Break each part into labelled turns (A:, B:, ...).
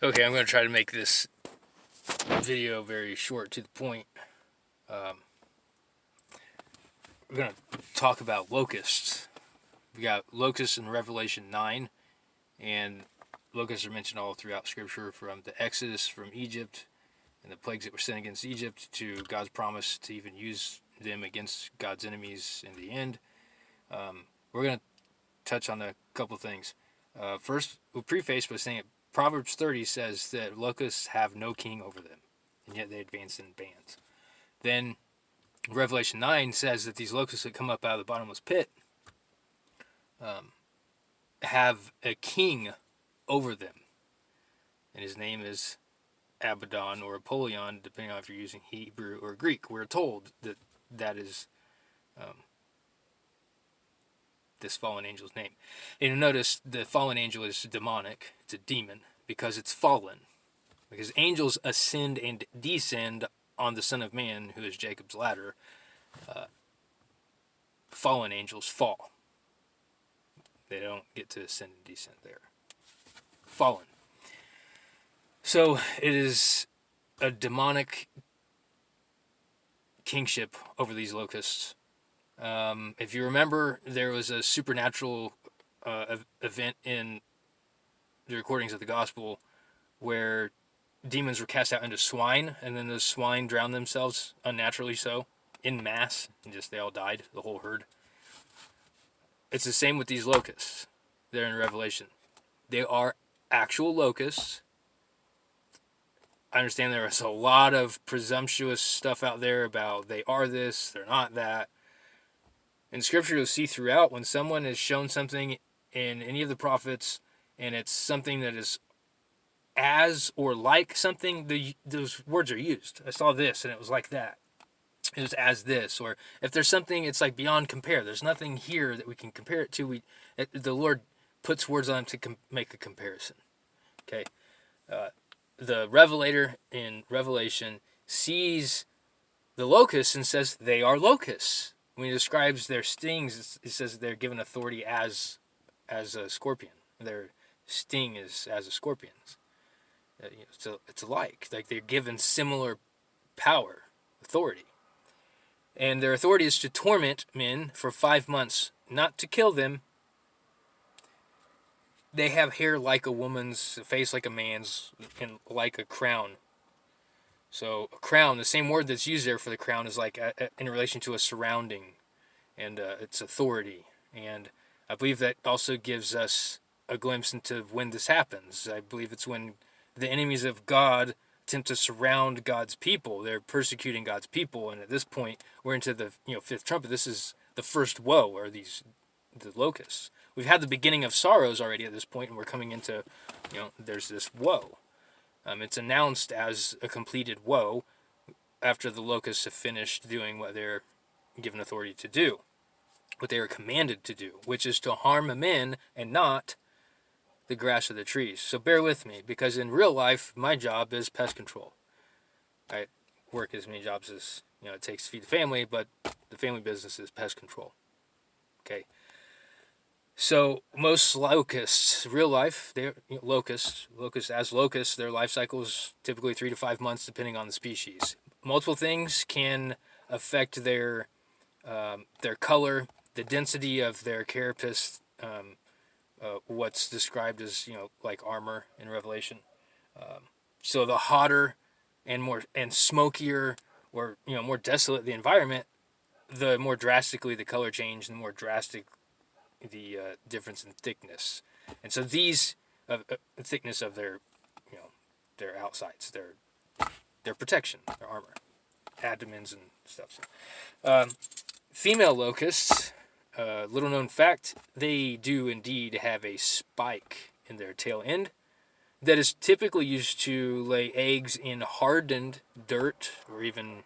A: Okay, I'm going to try to make this video very short to the point. We're going to talk about locusts. We got locusts in Revelation 9, and locusts are mentioned all throughout Scripture, from the Exodus from Egypt and the plagues that were sent against Egypt to God's promise to even use them against God's enemies in the end. We're going to touch on a couple things. First, we'll preface by saying Proverbs 30 says that locusts have no king over them, and yet they advance in bands. Then Revelation 9 says that these locusts that come up out of the bottomless pit have a king over them, and his name is Abaddon or Apollyon, depending on if you're using Hebrew or Greek. We're told that that is this fallen angel's name. And you'll notice the fallen angel is demonic. It's a demon because it's fallen. Because angels ascend and descend on the Son of Man, who is Jacob's ladder. Fallen angels fall. They don't get to ascend and descend there. Fallen. So it is a demonic kingship over these locusts. If you remember, there was a supernatural event in the recordings of the gospel where demons were cast out into swine, and then those swine drowned themselves unnaturally so, in mass, and just they all died, the whole herd. It's the same with these locusts. They're in Revelation. They are actual locusts. I understand there is a lot of presumptuous stuff out there about they are this, they're not that. In Scripture, you'll see throughout when someone is shown something in any of the prophets, and it's something that is as or like something, those words are used. I saw this, and it was like that. It was as this. Or if there's something, it's like beyond compare. There's nothing here that we can compare it to. The Lord puts words on them to make a comparison. Okay? The revelator in Revelation sees the locusts and says they are locusts. When he describes their stings, it says they're given authority as a scorpion. Their sting is as a scorpion's. So it's alike. Like they're given similar power, authority. And their authority is to torment men for 5 months, not to kill them. They have hair like a woman's, a face like a man's, and like a crown. So a crown, the same word that's used there for the crown, is like in relation to a surrounding and its authority. And I believe that also gives us a glimpse into when this happens. I believe it's when the enemies of God attempt to surround God's people. They're persecuting God's people, and at this point, we're into the fifth trumpet. This is the first woe, or the locusts. We've had the beginning of sorrows already at this point, and we're coming into, there's this woe. It's announced as a completed woe after the locusts have finished doing what they're given authority to do, what they are commanded to do, which is to harm men and not the grass or the trees. So bear with me, because in real life, my job is pest control. I work as many jobs as it takes to feed the family, but the family business is pest control. Okay. So most locusts, real life, they're locusts, their life cycle is typically 3 to 5 months, depending on the species. Multiple things can affect their color, the density of their carapace, what's described as like armor in Revelation. So the hotter and more and smokier, or more desolate the environment, the more drastically the color change, and the more drastic the difference in thickness. And so these thickness of their their outsides, their protection, their armor, abdomens and stuff. Female locusts, little known fact, they do indeed have a spike in their tail end that is typically used to lay eggs in hardened dirt or even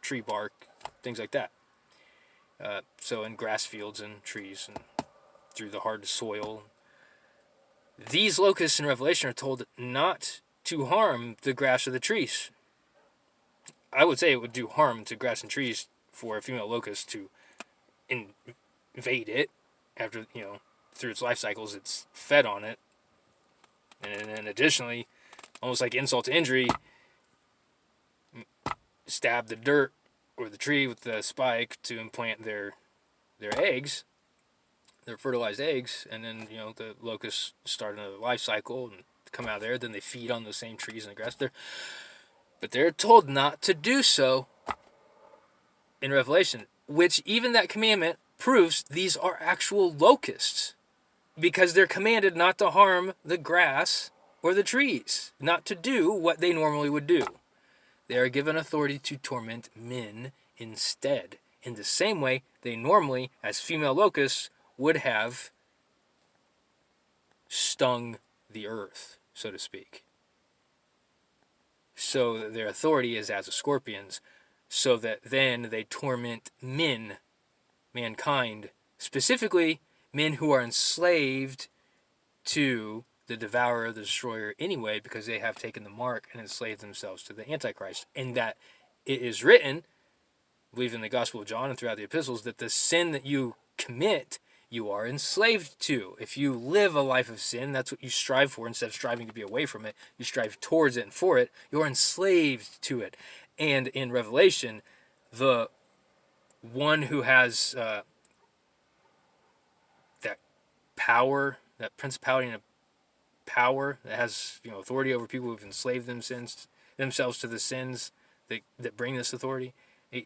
A: tree bark, things like that. So in grass fields and trees and through the hard soil. These locusts in Revelation are told not to harm the grass or the trees. I would say it would do harm to grass and trees for a female locust to invade it after, through its life cycles, it's fed on it. And then additionally, almost like insult to injury, stab the dirt or the tree with the spike to implant their eggs, their fertilized eggs, and then the locusts start another life cycle and come out of there. Then they feed on those same trees and the grass there, but they're told not to do so in Revelation, which even that commandment proves these are actual locusts, because they're commanded not to harm the grass or the trees, not to do what they normally would do. They are given authority to torment men instead, in the same way they normally, as female locusts, would have stung the earth, so to speak. So their authority is as a scorpions, so that then they torment mankind, specifically men who are enslaved to the devourer, the destroyer anyway, because they have taken the mark and enslaved themselves to the Antichrist. And that it is written, I believe in the Gospel of John and throughout the epistles, that the sin that you commit, you are enslaved to. If you live a life of sin, that's what you strive for. Instead of striving to be away from it, you strive towards it and for it. You're enslaved to it. And in Revelation, the one who has that power, that principality and power, that has authority over people who've enslaved themselves to the sins that bring this authority,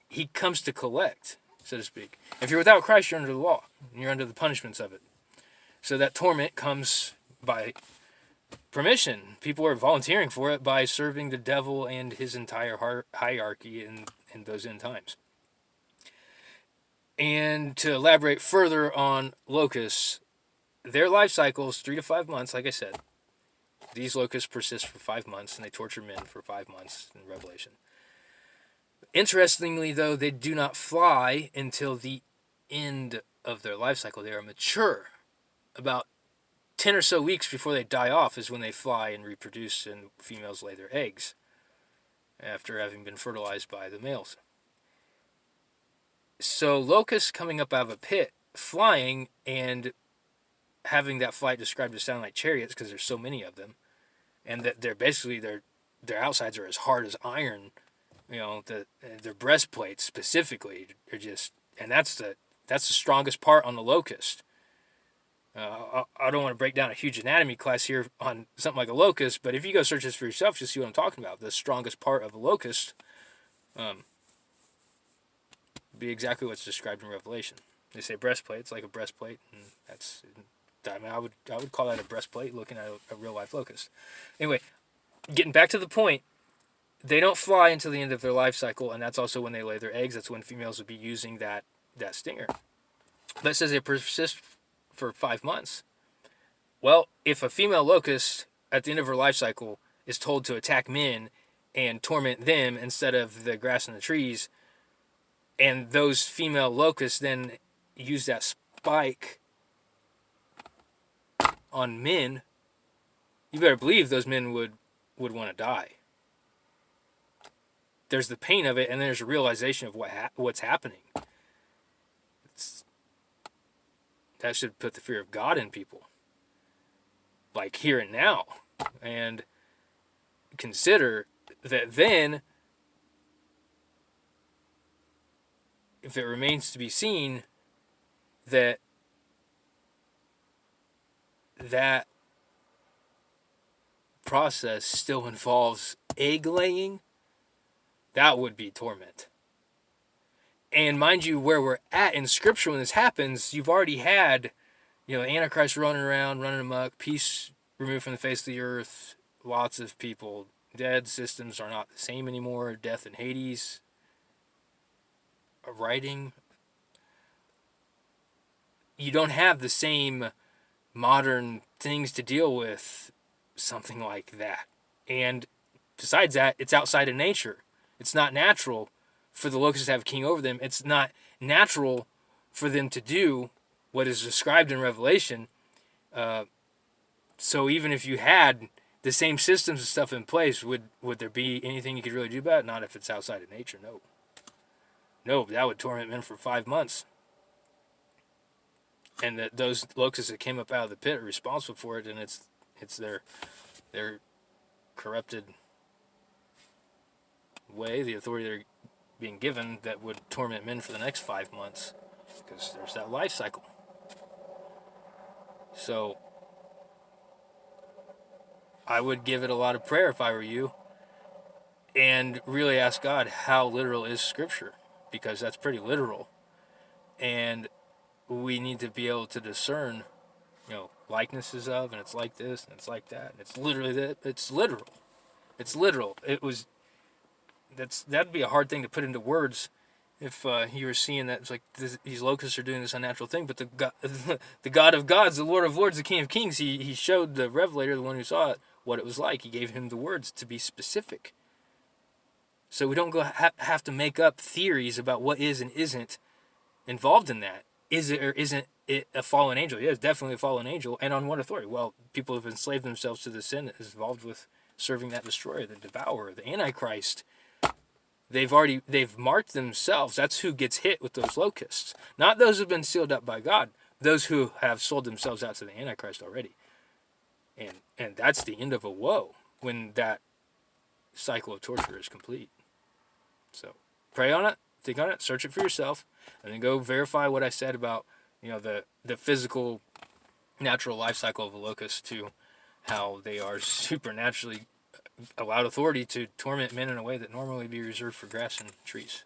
A: he comes to collect, so to speak. If you're without Christ, you're under the law. You're under the punishments of it. So that torment comes by permission. People are volunteering for it by serving the devil and his entire hierarchy in those end times. And to elaborate further on locusts, their life cycles 3 to 5 months, like I said. These locusts persist for 5 months, and they torture men for 5 months in Revelation. Interestingly, though, they do not fly until the end of their life cycle. They are mature. About 10 or so weeks before they die off is when they fly and reproduce, and females lay their eggs after having been fertilized by the males. So locusts coming up out of a pit, flying, and having that flight described as sound like chariots because there's so many of them, and that they're basically their outsides are as hard as iron. Their breastplates specifically are just, and that's the strongest part on the locust. I don't want to break down a huge anatomy class here on something like a locust, but if you go search this for yourself, you'll see what I'm talking about. The strongest part of a locust be exactly what's described in Revelation. They say breastplate, it's like a breastplate, and that's, I mean, I would call that a breastplate looking at a real life locust. Anyway, getting back to the point, they don't fly until the end of their life cycle, and that's also when they lay their eggs. That's when females would be using that stinger. But it says they persist for 5 months. Well, if a female locust at the end of her life cycle is told to attack men and torment them instead of the grass and the trees, and those female locusts then use that spike on men, you better believe those men would want to die. There's the pain of it, and there's a realization of what's happening. That should put the fear of God in people, like here and now, and consider that then, if it remains to be seen that process still involves egg laying, that would be torment. And mind you, where we're at in Scripture when this happens, you've already had, the Antichrist running around, running amok, peace removed from the face of the earth, lots of people dead, systems are not the same anymore, death in Hades, writing. You don't have the same modern things to deal with something like that. And besides that, it's outside of nature. It's not natural for the locusts to have a king over them. It's not natural for them to do what is described in Revelation. So even if you had the same systems and stuff in place, would there be anything you could really do about it? Not if it's outside of nature, no. No, that would torment men for 5 months. And that those locusts that came up out of the pit are responsible for it, and it's their corrupted way, the authority they're being given, that would torment men for the next 5 months, because there's that life cycle. So I would give it a lot of prayer if I were you, and really ask God, how literal is Scripture? Because that's pretty literal. And we need to be able to discern, likenesses of, and it's like this, and it's like that. And it's literally that. It's literal. It's literal. That'd be a hard thing to put into words if you were seeing that it's like these locusts are doing this unnatural thing. But the God, the God of gods, the Lord of lords, the King of kings, he showed the revelator, the one who saw it, what it was like. He gave him the words to be specific. So we don't have to make up theories about what is and isn't involved in that. Is it or isn't it a fallen angel? Yeah, it's definitely a fallen angel. And on what authority? Well, people have enslaved themselves to the sin that is involved with serving that destroyer, the devourer, the Antichrist. They've marked themselves. That's who gets hit with those locusts. Not those who've been sealed up by God. Those who have sold themselves out to the Antichrist already. And that's the end of a woe when that cycle of torture is complete. So pray on it, think on it, search it for yourself, and then go verify what I said about the physical, natural life cycle of a locust, to how they are supernaturally allowed authority to torment men in a way that normally would be reserved for grass and trees.